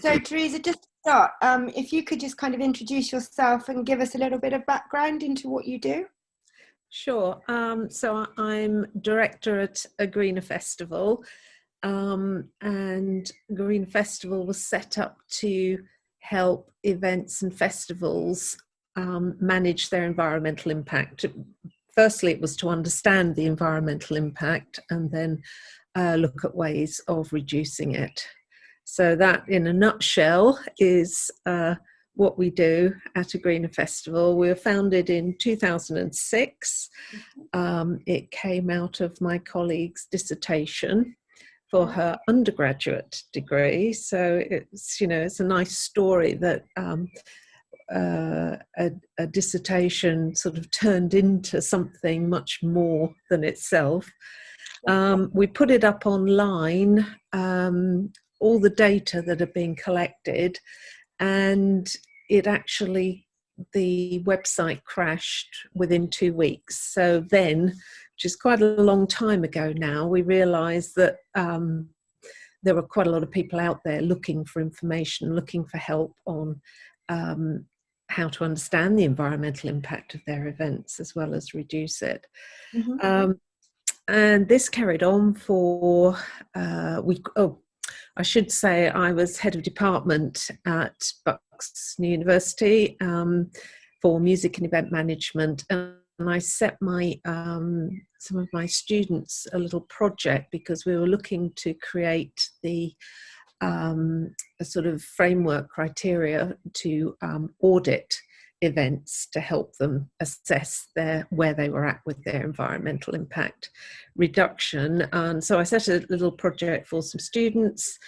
So Teresa, just to start, if you could just kind of introduce yourself and give us a little bit of background into what you do. Sure. So I'm director at a Greener Festival, and Greener Festival was set up to help events and festivals manage their environmental impact. Firstly, it was to understand the environmental impact and then look at ways of reducing it. So that, in a nutshell, is what we do at a Greener Festival. We were founded in 2006. It came out of my colleague's dissertation for her undergraduate degree. So it's, you know, it's a nice story that a dissertation sort of turned into something much more than itself. We put it up online, all the data that had been collected, and it actually, the website crashed within 2 weeks. So then, which is quite a long time ago now, we realized that there were quite a lot of people out there looking for information, looking for help on how to understand the environmental impact of their events as well as reduce it. And this carried on for, I should say I was head of department at Bucks University for music and event management, and I set my some of my students a little project because we were looking to create the a sort of framework criteria to audit events to help them assess where they were at with their environmental impact reduction. And so I set a little project for some students,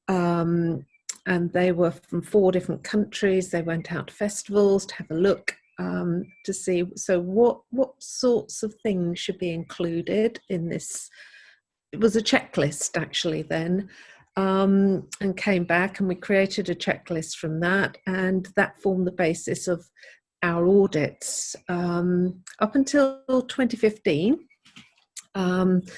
and they were from 4 different countries. They went out to festivals to have a look to see, so what sorts of things should be included in this. It was a checklist actually then. And came back and we created a checklist from that, and that formed the basis of our audits up until 2015. And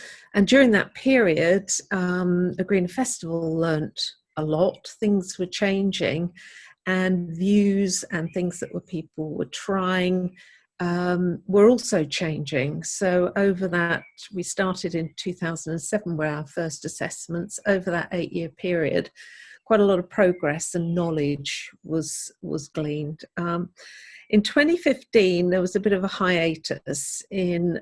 during that period, the Greener Festival learnt a lot. Things were changing, and views and things that people were trying were also changing. So over that, we started in 2007 were our first assessments. Over that 8-year period, quite a lot of progress and knowledge was gleaned. In 2015, there was a bit of a hiatus in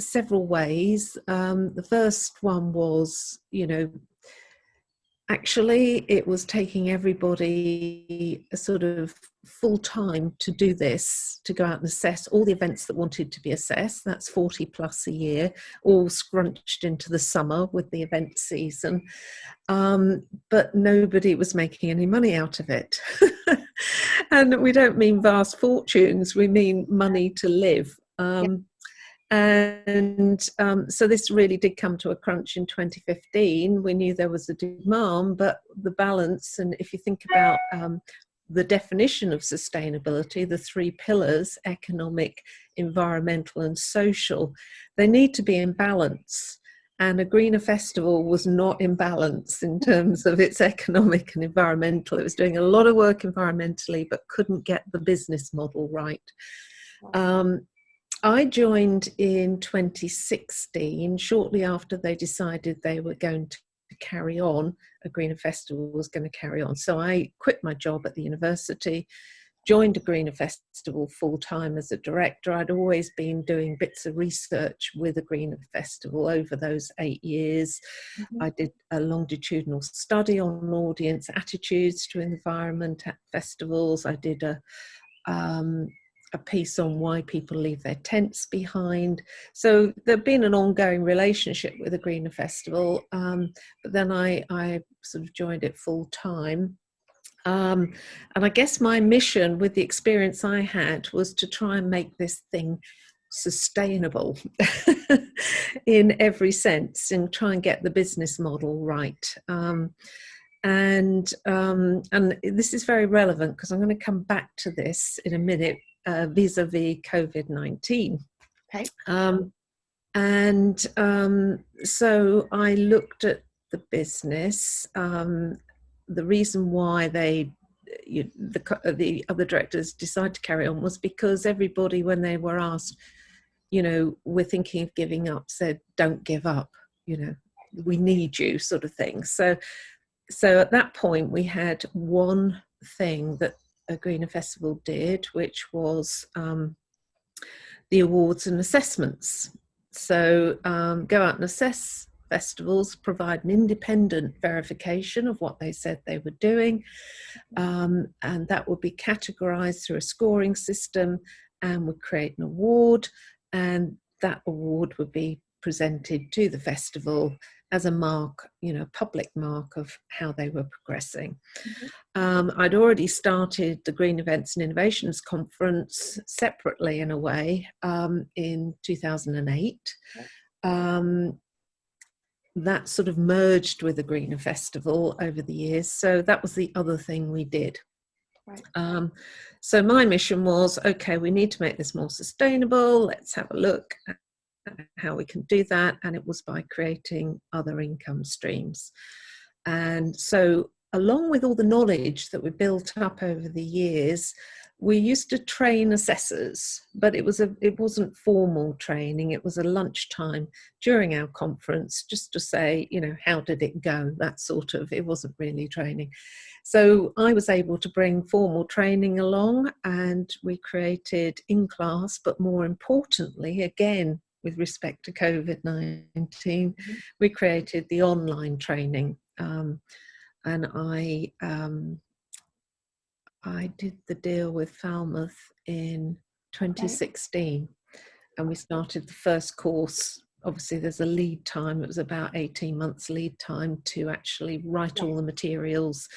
several ways. The first one was, you know, actually, it was taking everybody a sort of full time to do this, to go out and assess all the events that wanted to be assessed. That's 40 plus a year, all scrunched into the summer with the event season. But nobody was making any money out of it. And we don't mean vast fortunes, we mean money to live. And so this really did come to a crunch in 2015. We knew there was a demand, but the balance, and if you think about the definition of sustainability, the 3 pillars, economic, environmental and social, they need to be in balance. And a Greener Festival was not in balance in terms of its economic and environmental. It was doing a lot of work environmentally, but couldn't get the business model right. I joined in 2016, shortly after they decided they were going to carry on, a Greener Festival was going to carry on. So I quit my job at the university, joined a Greener Festival full-time as a director. I'd always been doing bits of research with a Greener Festival over those 8 years. I did a longitudinal study on audience attitudes to environment at festivals. I did a piece on why people leave their tents behind. So there'd been an ongoing relationship with the Greener Festival, but then I sort of joined it full time. And I guess my mission with the experience I had was to try and make this thing sustainable in every sense and try and get the business model right. And this is very relevant because I'm going to come back to this in a minute, vis-a-vis COVID-19. Okay. So I looked at the business the reason why the other directors decided to carry on was because everybody, when they were asked, we're thinking of giving up, said, don't give up, we need you, sort of thing. So at that point, we had one thing that a Greener Festival did, which was the awards and assessments. So go out and assess festivals, provide an independent verification of what they said they were doing, and that would be categorized through a scoring system and would create an award, and that award would be presented to the festival as a mark, public mark of how they were progressing. I'd already started the Green Events and Innovations Conference separately, in a way, in 2008. That sort of merged with the Greener Festival over the years. So that was the other thing we did. Right. So my mission was, okay, we need to make this more sustainable. Let's have a look at how we can do that. And it was by creating other income streams. And so along with all the knowledge that we built up over the years, we used to train assessors, but it wasn't formal training. It was a lunchtime during our conference, just to say, how did it go? That sort of, it wasn't really training. So I was able to bring formal training along, and we created in class, but more importantly, again, with respect to COVID-19, we created the online training. And I did the deal with Falmouth in 2016, and we started the first course. Obviously, there's a lead time. It was about 18 months lead time to actually write all the materials,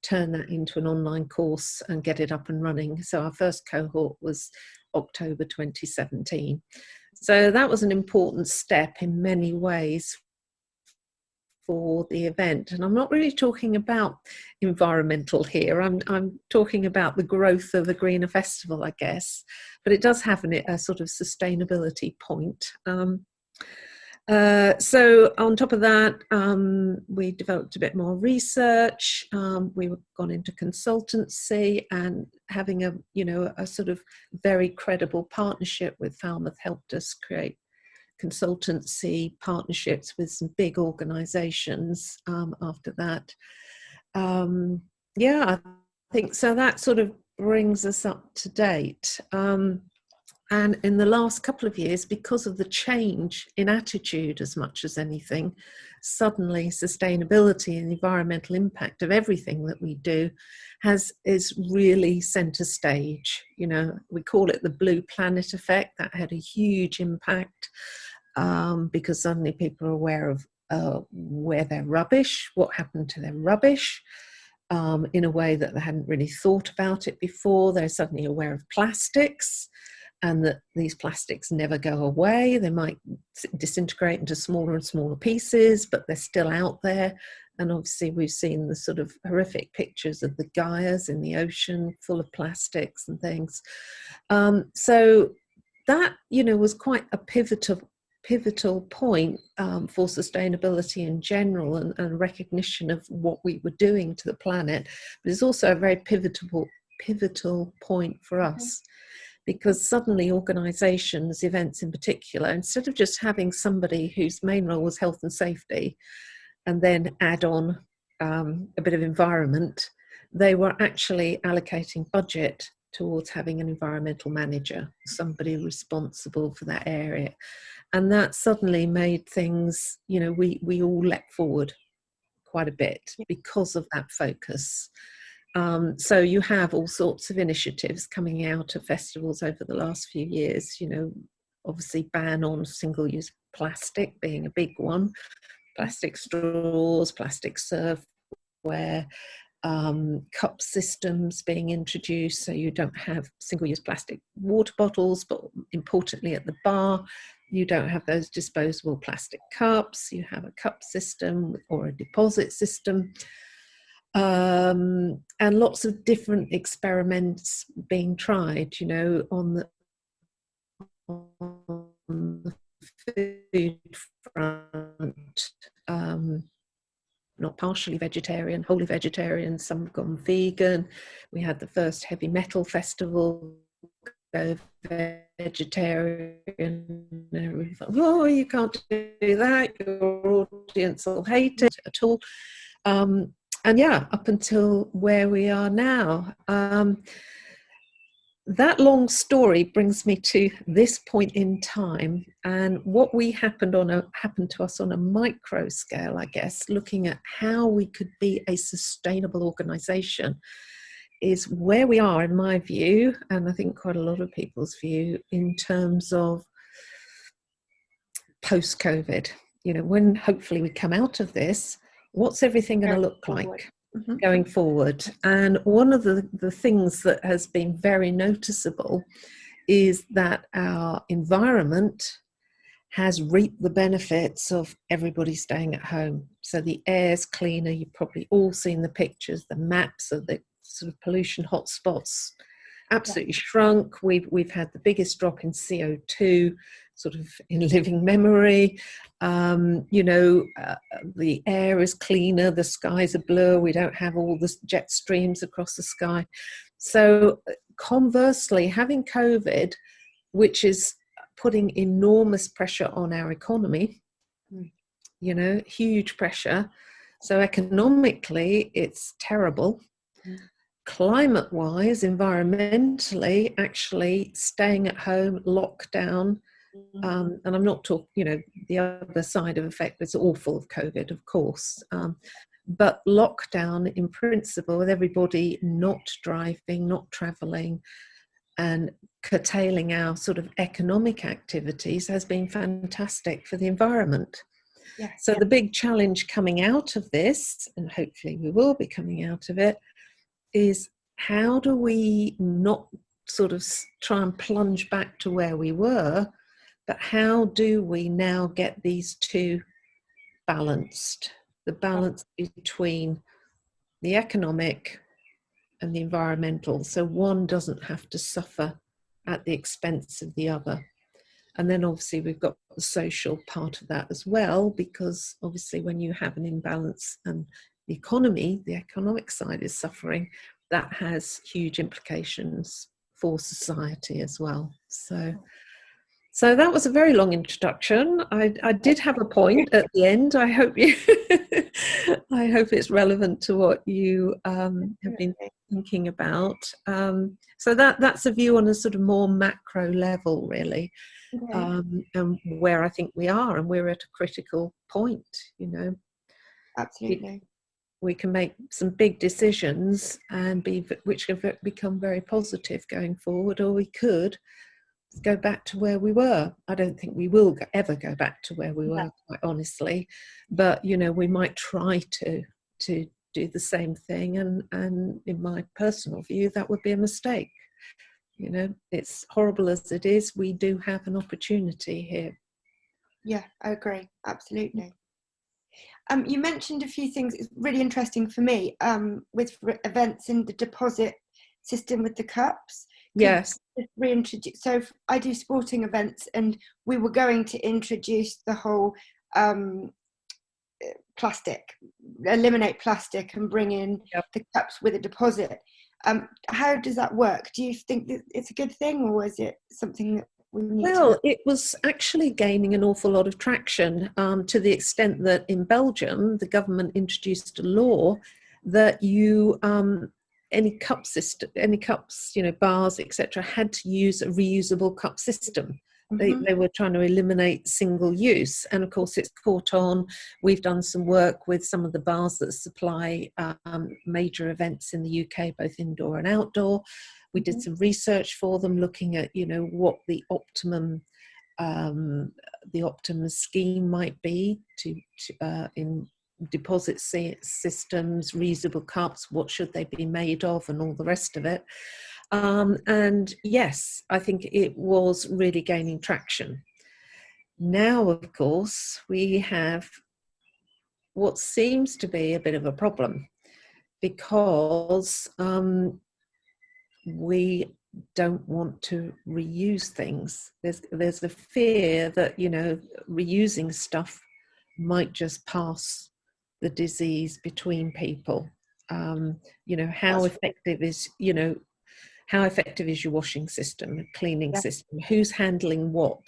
turn that into an online course and get it up and running. So our first cohort was October 2017. So that was an important step in many ways for the event. And I'm not really talking about environmental here. I'm talking about the growth of the Greener Festival, I guess, but it does have a sort of sustainability point. So on top of that, we developed a bit more research. We've gone into consultancy, and having a sort of very credible partnership with Falmouth helped us create consultancy partnerships with some big organizations after that. I think so. That sort of brings us up to date. And in the last couple of years, because of the change in attitude as much as anything, suddenly sustainability and the environmental impact of everything that we do is really center stage. We call it the blue planet effect. That had a huge impact because suddenly people are aware of where their rubbish, what happened to their rubbish, in a way that they hadn't really thought about it before. They're suddenly aware of plastics, and that these plastics never go away. They might disintegrate into smaller and smaller pieces, but they're still out there. And obviously we've seen the sort of horrific pictures of the gyres in the ocean full of plastics and things. So that, was quite a pivotal point for sustainability in general, and recognition of what we were doing to the planet. But it's also a very pivotal point for us, because suddenly organisations, events in particular, instead of just having somebody whose main role was health and safety and then add on a bit of environment, they were actually allocating budget towards having an environmental manager, somebody responsible for that area. And that suddenly made things, we all leapt forward quite a bit because of that focus. So you have all sorts of initiatives coming out of festivals over the last few years, obviously ban on single-use plastic being a big one, plastic straws, plastic serveware, cup systems being introduced, so you don't have single-use plastic water bottles, but importantly at the bar, you don't have those disposable plastic cups, you have a cup system or a deposit system. And lots of different experiments being tried, on the food front, not partially vegetarian, wholly vegetarian, some have gone vegan. We had the first heavy metal festival go vegetarian. And thought, oh, you can't do that, your audience will hate it at all. And yeah, up until where we are now. That long story brings me to this point in time, and what happened to us on a micro scale, I guess, looking at how we could be a sustainable organisation, is where we are, in my view, and I think quite a lot of people's view, in terms of post-COVID. You know, when hopefully we come out of this, what's everything going to look like going forward? And one of the things that has been very noticeable is that our environment has reaped the benefits of everybody staying at home. So the air's cleaner. You've probably all seen the pictures, the maps of the sort of pollution hotspots absolutely shrunk. We've had the biggest drop in CO2 sort of in living memory. The air is cleaner, the skies are blue, we don't have all the jet streams across the sky. So conversely, having COVID, which is putting enormous pressure on our economy, huge pressure. So economically, it's terrible. Climate-wise, environmentally, actually staying at home, lockdown, and I'm not talking, the other side of effect that's awful of COVID, of course, but lockdown in principle, with everybody not driving, not travelling, and curtailing our sort of economic activities has been fantastic for the environment. So the big challenge coming out of this, and hopefully we will be coming out of it, is how do we not sort of try and plunge back to where we were, but how do we now get these two balanced? The balance between the economic and the environmental, so one doesn't have to suffer at the expense of the other. And then obviously we've got the social part of that as well, because obviously when you have an imbalance and the economic side is suffering, that has huge implications for society as well. So that was a very long introduction. I did have a point at the end. I hope I hope it's relevant to what you have been thinking about. So that's a view on a sort of more macro level, really, and where I think we are, and we're at a critical point. Absolutely. We can make some big decisions which have become very positive going forward, or we could go back to where we were. I don't think we will ever go back to where we were, quite honestly, but we might try to do the same thing, and in my personal view that would be a mistake. It's horrible as it is, we do have an opportunity here. I agree, absolutely. You mentioned a few things. It's really interesting for me with events in the deposit system with the cups. Yes. Reintroduce. So I do sporting events, and we were going to introduce the whole eliminate plastic and bring in the cups with a deposit. How does that work? Do you think that it's a good thing, or is it something that we need to... It was actually gaining an awful lot of traction, to the extent that in Belgium, the government introduced a law that any cups, bars, etc., had to use a reusable cup system. They were trying to eliminate single use, and of course it's caught on. We've done some work with some of the bars that supply major events in the UK, both indoor and outdoor. We did some research for them, looking at what the optimum scheme might be in deposit systems, reusable cups, what should they be made of, and all the rest of it. And yes, I think it was really gaining traction. Now, of course, we have what seems to be a bit of a problem, because we don't want to reuse things. There's a fear that reusing stuff might just pass the disease between people. You know, how That's effective is, you know, how effective is your washing system, cleaning yeah, system? Who's handling what?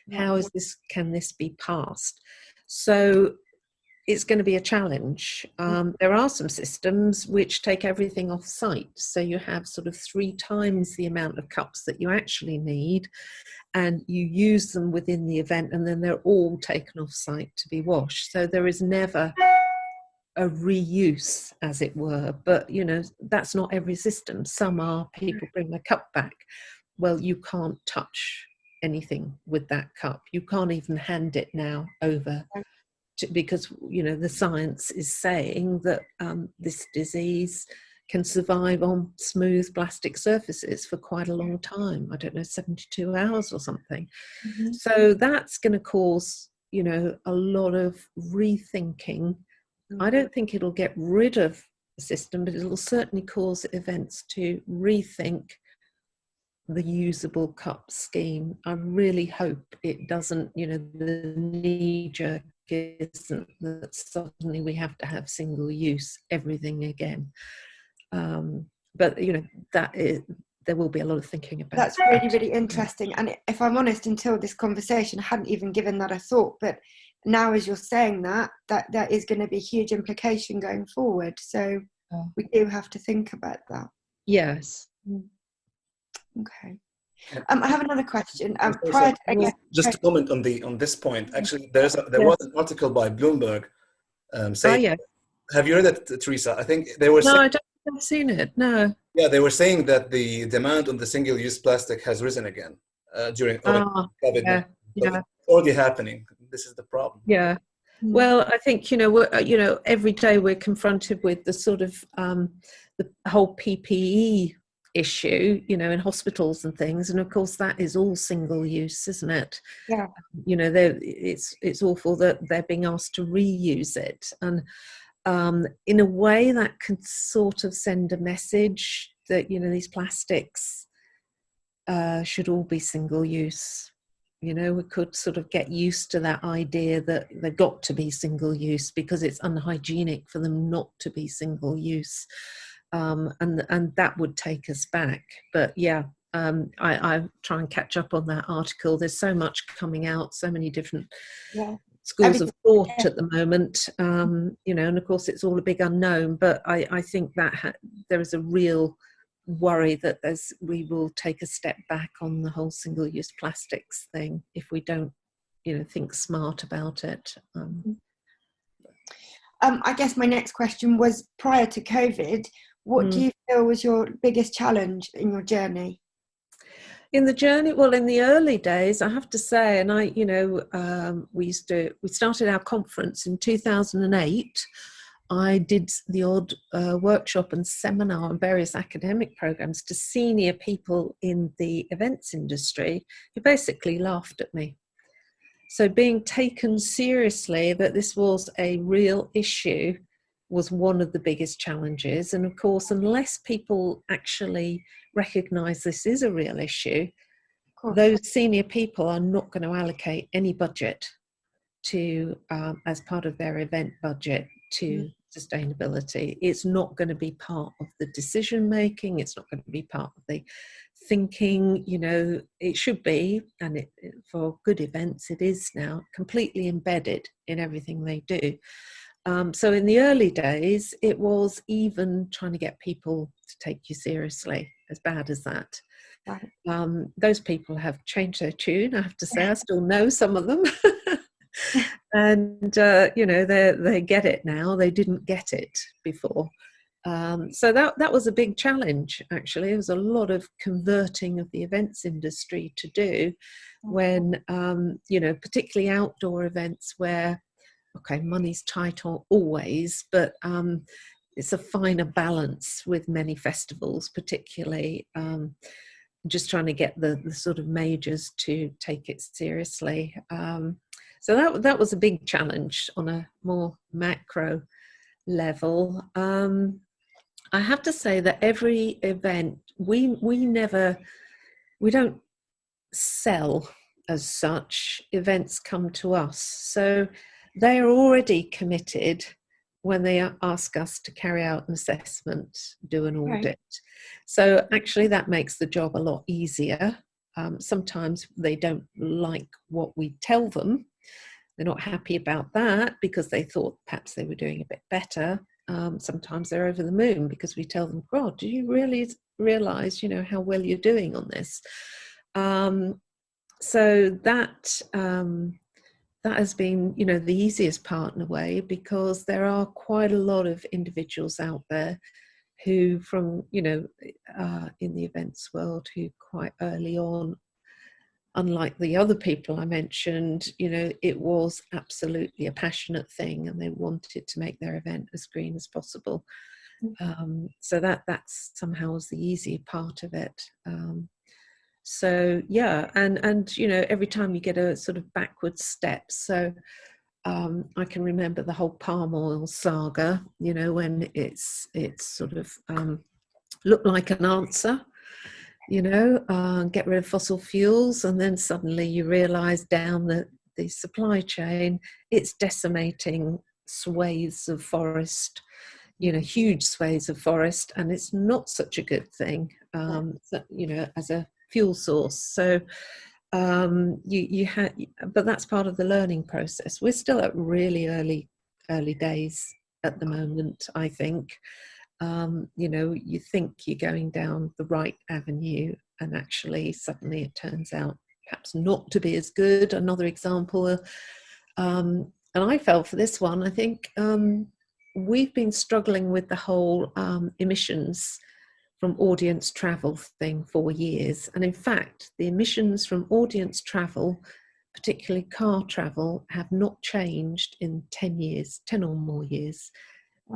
yeah, How is this? Can this be passed? So it's going to be a challenge. There are some systems which take everything off site, so you have sort of 3 times the amount of cups that you actually need, and you use them within the event, and then they're all taken off site to be washed. So there is never a reuse, as it were. But you know, that's not every system. Some are people bring their cup back. Well, you can't touch anything with that cup. You can't even hand it now over to, because you know the science is saying that this disease can survive on smooth plastic surfaces for quite a long time. I don't know, 72 hours or something. mm-hmm. So that's going to cause, you know, a lot of rethinking. I don't think it'll get rid of the system, but it'll certainly cause events to rethink the usable cup scheme. I really hope it doesn't, you know, the knee-jerk isn't that suddenly we have to have single use everything again. But you know, that is, there will be a lot of thinking about. That's really, really interesting. And if I'm honest, until this conversation, I hadn't even given that a thought. But now, as you're saying that is going to be a huge implication going forward. So we do have to think about that. Yes. Okay. I have another question. Just to comment on this point, actually, there was an article by Bloomberg saying. Yeah. Have you read it, Teresa? I think they were. No, I don't think I've seen it. No. Yeah, they were saying that the demand on the single-use plastic has risen again during COVID-19. Yeah. So it's already happening. This is the problem. Yeah. Well, I think, you know, every day we're confronted with the sort of the whole PPE issue, you know, in hospitals and things, and of course that is all single use, isn't it? Yeah. You know, it's awful that they're being asked to reuse it, and in a way that can sort of send a message that, you know, these plastics should all be single use. You know, we could sort of get used to that idea that they've got to be single use because it's unhygienic for them not to be single use. And that would take us back. But yeah, I try and catch up on that article. There's so much coming out, so many different schools of thought at the moment, you know, and of course it's all a big unknown, but I think that there is a real worry that we will take a step back on the whole single-use plastics thing if we don't, you know, think smart about it. I guess my next question was, prior to COVID, what do you feel was your biggest challenge in your journey? In the journey, well, in the early days, I have to say, and you know, we started our conference in 2008. I did the odd workshop and seminar on various academic programs to senior people in the events industry who basically laughed at me. So being taken seriously that this was a real issue was one of the biggest challenges. And of course, unless people actually recognise this is a real issue, those senior people are not going to allocate any budget to, as part of their event budget, to sustainability. It's not going to be part of the decision making. It's not going to be part of the thinking. You know, it should be, and for good events, it is now completely embedded in everything they do. So in the early days, it was even trying to get people to take you seriously, as bad as that. Those people have changed their tune, I have to say. I still know some of them. And you know, they get it now. They didn't get it before. So that was a big challenge, actually. There was a lot of converting of the events industry to do when, you know, particularly outdoor events where, okay, money's tight always, but it's a finer balance with many festivals, particularly just trying to get the sort of majors to take it seriously. So that was a big challenge on a more macro level. I have to say that every event, we don't sell as such. Events come to us, so they are already committed when they ask us to carry out an assessment, do an audit. So actually that makes the job a lot easier. Sometimes they don't like what we tell them. They're not happy about that because they thought perhaps they were doing a bit better. Sometimes they're over the moon because we tell them, God, do you really realize, you know, how well you're doing on this? So that has been, you know, the easiest part in a way, because there are quite a lot of individuals out there who from, you know, in the events world, who quite early on, unlike the other people I mentioned, you know, it was absolutely a passionate thing and they wanted to make their event as green as possible. So that's somehow was the easier part of it. So yeah, and you know, every time you get a sort of backward step. So I can remember the whole palm oil saga, you know, when it's sort of looked like an answer, you know, get rid of fossil fuels, and then suddenly you realize down the supply chain, it's decimating swathes of forest, you know, huge swathes of forest, and it's not such a good thing, you know, as a fuel source. So you had, but that's part of the learning process. We're still at really early days at the moment, I think. You know, you think you're going down the right avenue, and actually suddenly it turns out perhaps not to be as good. Another example, and I fell for this one, I think. We've been struggling with the whole emissions from audience travel thing for years. And in fact, the emissions from audience travel, particularly car travel, have not changed in 10 years, 10 or more years.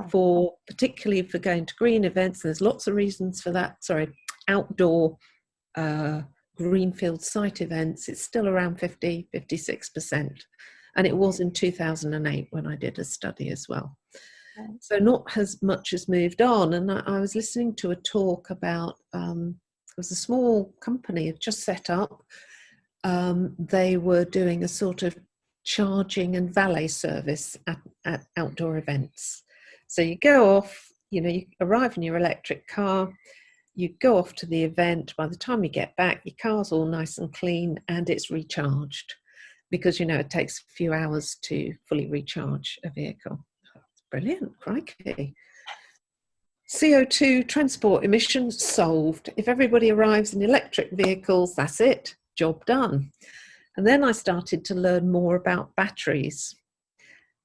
For particularly for going to green events, and there's lots of reasons for that. Sorry, outdoor greenfield site events, it's still around 56%. And it was in 2008 when I did a study as well. So not as much has moved on. And I was listening to a talk about, it was a small company had just set up. They were doing a sort of charging and valet service at outdoor events. So you go off, you know, you arrive in your electric car, you go off to the event. By the time you get back, your car's all nice and clean and it's recharged, because, you know, it takes a few hours to fully recharge a vehicle. Brilliant, crikey. CO2 transport emissions solved. If everybody arrives in electric vehicles, that's it, job done. And then I started to learn more about batteries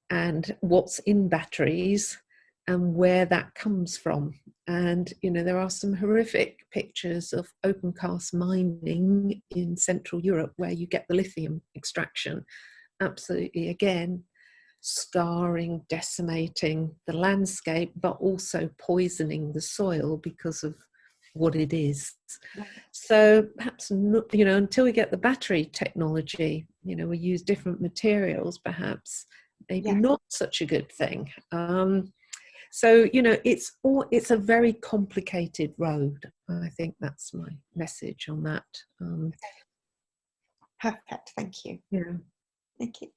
and what's in batteries and where that comes from. And, you know, there are some horrific pictures of open cast mining in Central Europe where you get the lithium extraction. Absolutely, again, scarring, decimating the landscape, but also poisoning the soil because of what it is. So perhaps, you know, until we get the battery technology, you know, we use different materials, perhaps maybe not such a good thing. So, you know, it's a very complicated road. I think that's my message on that. Perfect, thank you. Yeah. Thank you.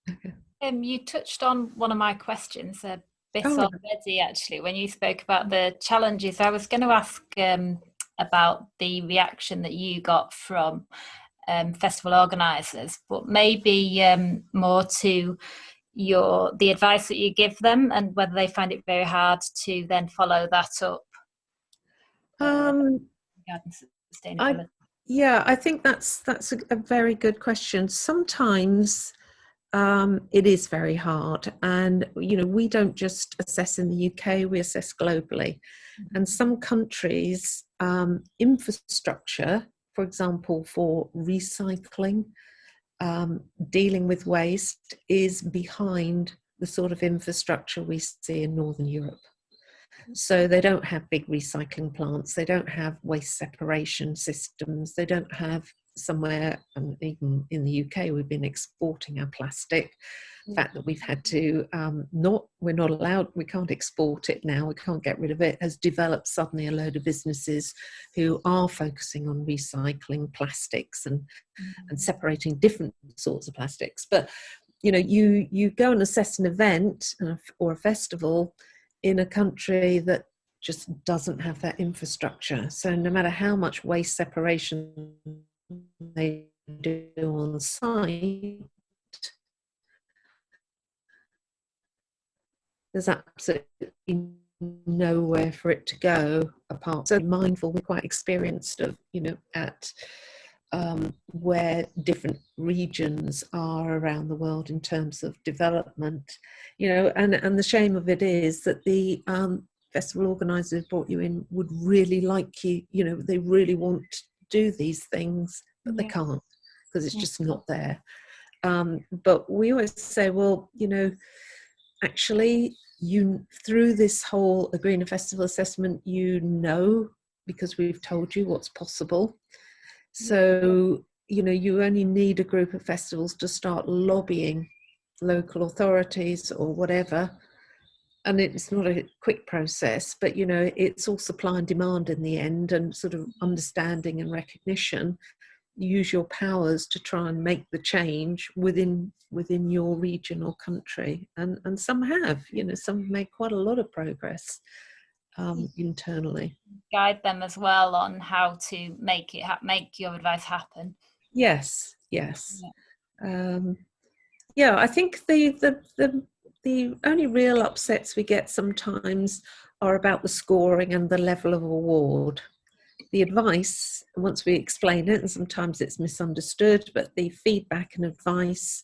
Okay. You touched on one of my questions a bit already, actually, when you spoke about the challenges. I was going to ask about the reaction that you got from festival organisers, but maybe more to the advice that you give them and whether they find it very hard to then follow that up regarding sustainability. I think that's a very good question. Sometimes it is very hard, and you know, we don't just assess in the UK, we assess globally. And some countries, infrastructure, for example, for recycling, dealing with waste, is behind the sort of infrastructure we see in Northern Europe. So they don't have big recycling plants, they don't have waste separation systems, they don't have somewhere, and even in the UK we've been exporting our plastic. The fact that we've had to we're not allowed, we can't export it now, we can't get rid of it, has developed suddenly a load of businesses who are focusing on recycling plastics and separating different sorts of plastics. But you know, you go and assess an event or a festival in a country that just doesn't have that infrastructure. So no matter how much waste separation they do on site, there's absolutely nowhere for it to go apart. So mindful, we're quite experienced of, you know, at where different regions are around the world in terms of development, you know, and the shame of it is that the festival organisers brought you in would really like you, you know, they really want to do these things, but they can't because it's just not there. But we always say, well, you know, actually, you through this whole A Greener Festival assessment, you know, because we've told you what's possible. So, you know, you only need a group of festivals to start lobbying local authorities or whatever. And it's not a quick process, but, you know, it's all supply and demand in the end, and sort of understanding and recognition. Use your powers to try and make the change within your region or country. And some have, you know, some have made quite a lot of progress internally. Guide them as well on how to make your advice happen. Yes. Yeah, I think the only real upsets we get sometimes are about the scoring and the level of award. The advice, once we explain it, and sometimes it's misunderstood, but the feedback and advice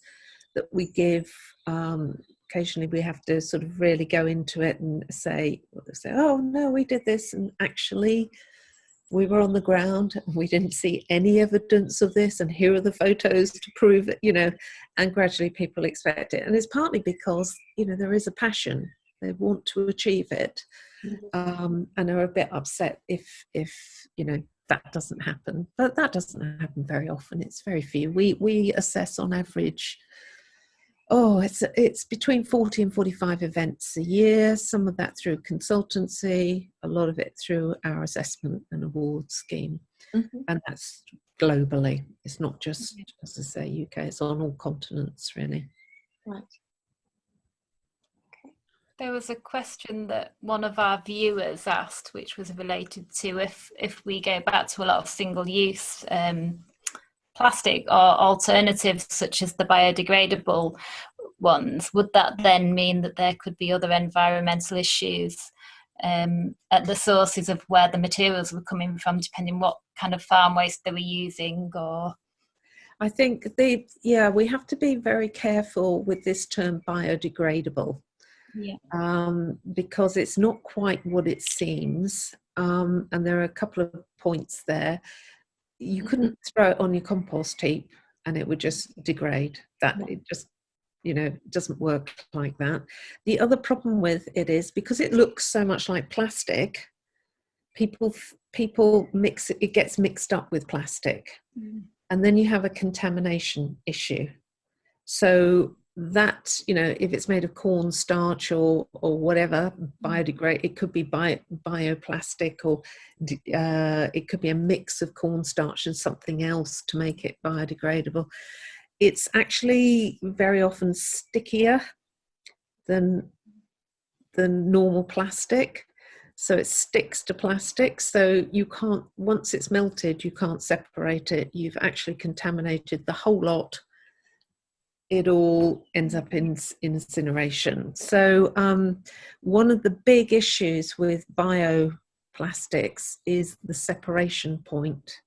that we give, occasionally we have to sort of really go into it and say, oh no, we did this, and actually we were on the ground and we didn't see any evidence of this, and here are the photos to prove it, you know, and gradually people expect it. And it's partly because, you know, there is a passion, they want to achieve it, and are a bit upset if you know, that doesn't happen. But that doesn't happen very often, it's very few. We assess on average, it's between 40 and 45 events a year, some of that through consultancy, a lot of it through our assessment and award scheme. And that's globally, it's not just, as I say, UK, it's on all continents really. Right. There was a question that one of our viewers asked, which was related to if we go back to a lot of single-use plastic or alternatives such as the biodegradable ones, would that then mean that there could be other environmental issues at the sources of where the materials were coming from, depending what kind of farm waste they were using? Or I think we have to be very careful with this term biodegradable. Because it's not quite what it seems, and there are a couple of points there. You couldn't throw it on your compost heap and it would just degrade. That it just, you know, doesn't work like that. The other problem with it is because it looks so much like plastic, people mix it gets mixed up with plastic, and then you have a contamination issue. So that, you know, if it's made of cornstarch or whatever, biodegrade, it could be bioplastic, or it could be a mix of cornstarch and something else to make it biodegradable. It's actually very often stickier than normal plastic, so it sticks to plastic, so you can't, once it's melted, you can't separate it. You've actually contaminated the whole lot. It all ends up in incineration. So one of the big issues with bioplastics is the separation point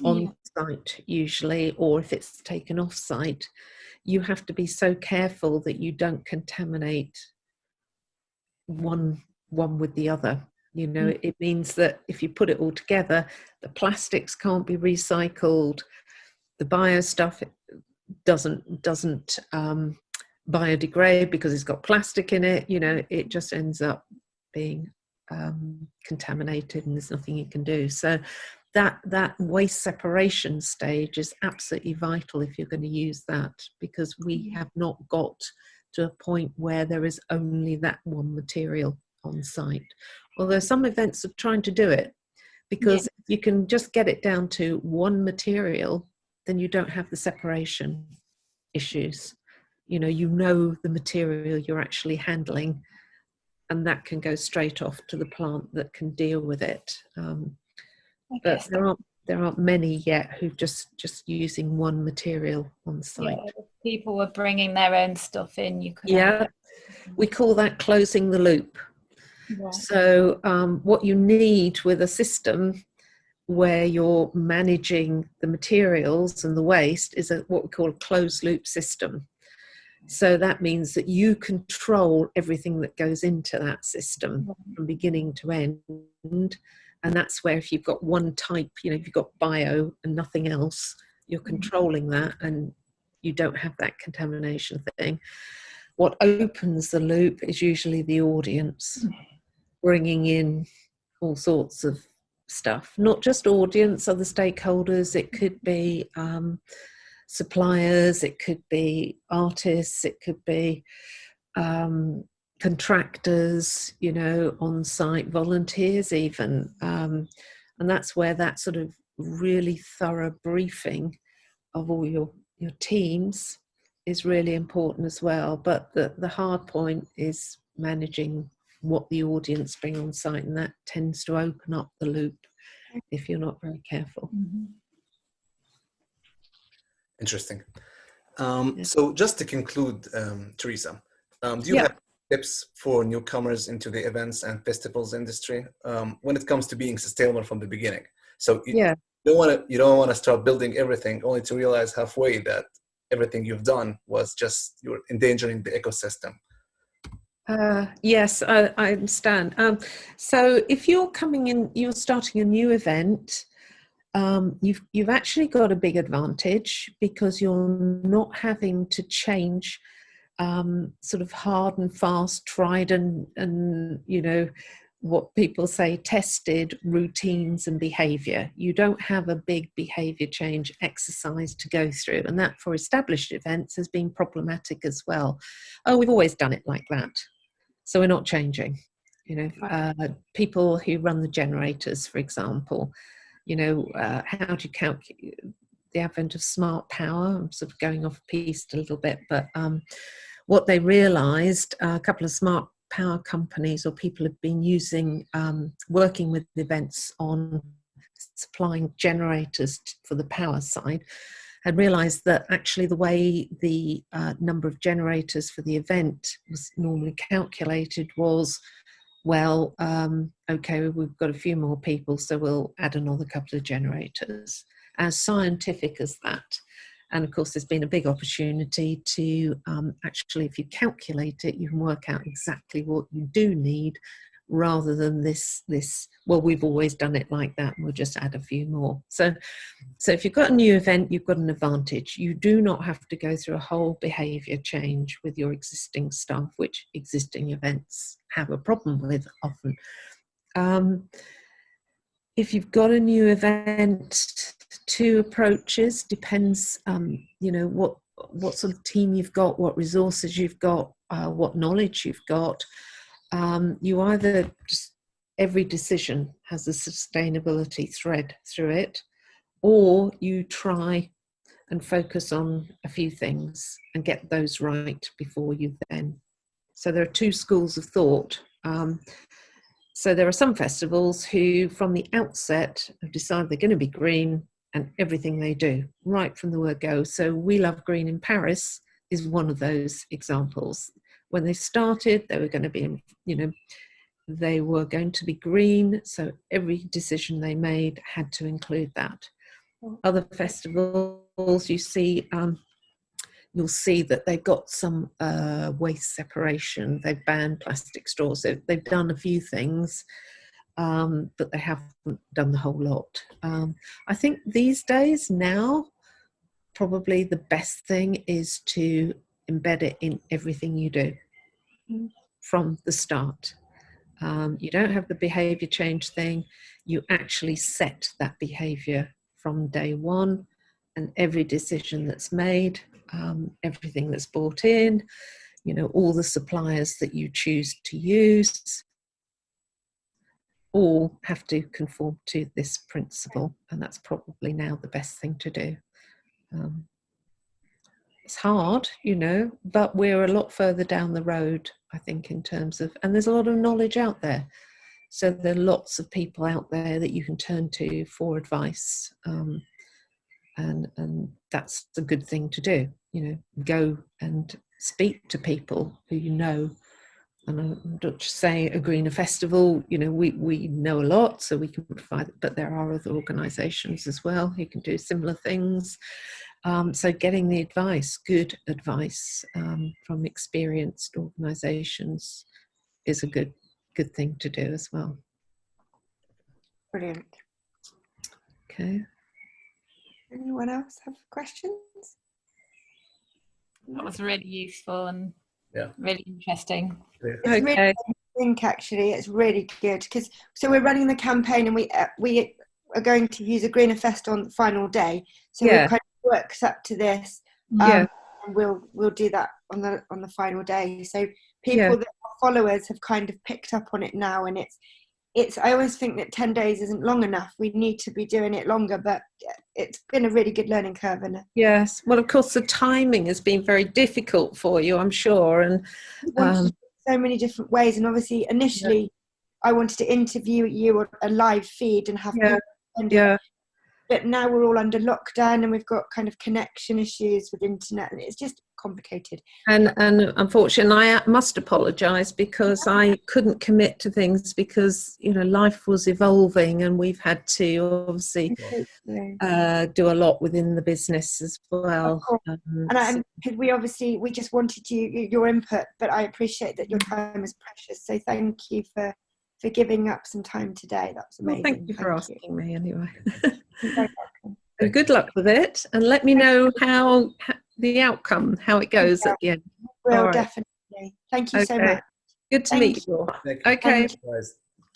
on site usually, or if it's taken off site. You have to be so careful that you don't contaminate one with the other. You know, it means that if you put it all together, the plastics can't be recycled, the bio stuff doesn't biodegrade because it's got plastic in it. You know, it just ends up being contaminated, and there's nothing you can do. So that waste separation stage is absolutely vital if you're going to use that, because we have not got to a point where there is only that one material on site, although some events are trying to do it, because if you can just get it down to one material, then you don't have the separation issues. you know the material you're actually handling, and that can go straight off to the plant that can deal with it. But there aren't many yet who just using one material on site. Yeah, if people were bringing their own stuff in, you could. Yeah, we call that closing the loop. Right. So what you need with a system where you're managing the materials and the waste is what we call a closed loop system. So that means that you control everything that goes into that system from beginning to end. And that's where if you've got one type, if you've got bio and nothing else, you're controlling that and you don't have that contamination thing. What opens the loop is usually the audience, bringing in all sorts of stuff, not just audience, other stakeholders. It could be suppliers, it could be artists, it could be contractors, on-site volunteers even. And that's where that sort of really thorough briefing of all your teams is really important as well. But the hard point is managing what the audience bring on site, and that tends to open up the loop if you're not very careful. Interesting. So just to conclude, Teresa, do you have tips for newcomers into the events and festivals industry when it comes to being sustainable from the beginning? So you don't want to start building everything only to realize halfway that everything you've done was just you're endangering the ecosystem. Yes, I understand. So if you're coming in, you're starting a new event, you've actually got a big advantage because you're not having to change sort of hard and fast, tried and what people say tested routines and behavior. You don't have a big behavior change exercise to go through, and that for established events has been problematic as well. Oh, we've always done it like that, so we're not changing. People who run the generators, for example, how do you calculate the advent of smart power? I'm sort of going off piste a little bit, but what they realized, a couple of smart power companies or people have been using, working with events on supplying generators for the power side, had realized that actually the way the number of generators for the event was normally calculated was, well, okay, we've got a few more people, so we'll add another couple of generators. As scientific as that. And of course, there's been a big opportunity to actually, if you calculate it, you can work out exactly what you do need rather than this, well, we've always done it like that and we'll just add a few more. So if you've got a new event, you've got an advantage. You do not have to go through a whole behaviour change with your existing staff, which existing events have a problem with often. If you've got a new event, two approaches, depends, what sort of team you've got, what resources you've got, what knowledge you've got. You either just, every decision has a sustainability thread through it, or you try and focus on a few things and get those right before you then. So there are two schools of thought. So there are some festivals who from the outset have decided they're going to be green and everything they do, right from the word go. So We Love Green in Paris is one of those examples. When they started, they were going to be, they were going to be green. So every decision they made had to include that. Other festivals, you'll see that they've got some waste separation. They've banned plastic straws. So they've done a few things, but they haven't done the whole lot. I think these days now, probably the best thing is to embed it in everything you do from the start. You don't have the behaviour change thing. You actually set that behaviour from day one, and every decision that's made, everything that's bought in, all the suppliers that you choose to use, all have to conform to this principle, and that's probably now the best thing to do. it's hard, you know, but we're a lot further down the road, I think, in terms of, and there's a lot of knowledge out there. So there are lots of people out there that you can turn to for advice. And that's a good thing to do, you know, go and speak to people who you know. And I'm not just saying a Greener Festival, you know, we know a lot, so we can provide, but there are other organisations as well who can do similar things. So getting the advice, good advice from experienced organisations is a good thing to do as well. Brilliant. Okay. Anyone else have questions? That was really useful and really interesting. It's really, I think actually it's really good because so we're running the campaign and we are going to use a Greener Fest on the final day. So we've kind of worked up to this. And we'll do that on the final day. So people that are followers have kind of picked up on it now, and it's I always think that 10 days isn't long enough. We need to be doing it longer, but it's been a really good learning curve. And yes, well, of course, the timing has been very difficult for you, I'm sure. And so many different ways. And obviously, initially, I wanted to interview you on a live feed and have people. But now we're all under lockdown and we've got kind of connection issues with internet, and it's just complicated. And unfortunately, I must apologise because I couldn't commit to things because, you know, life was evolving and we've had to obviously do a lot within the business as well. And we just wanted your input, but I appreciate that your time is precious. So thank you for giving up some time today. That was amazing. Well, thank you for asking me anyway. You're very welcome. And good luck with it, and let me know how the outcome, how it goes at the end. Will definitely. Thank you so much. Good to meet you all. Thank you. Okay.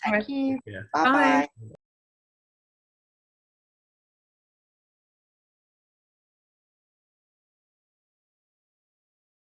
Thank you. Yeah. Bye.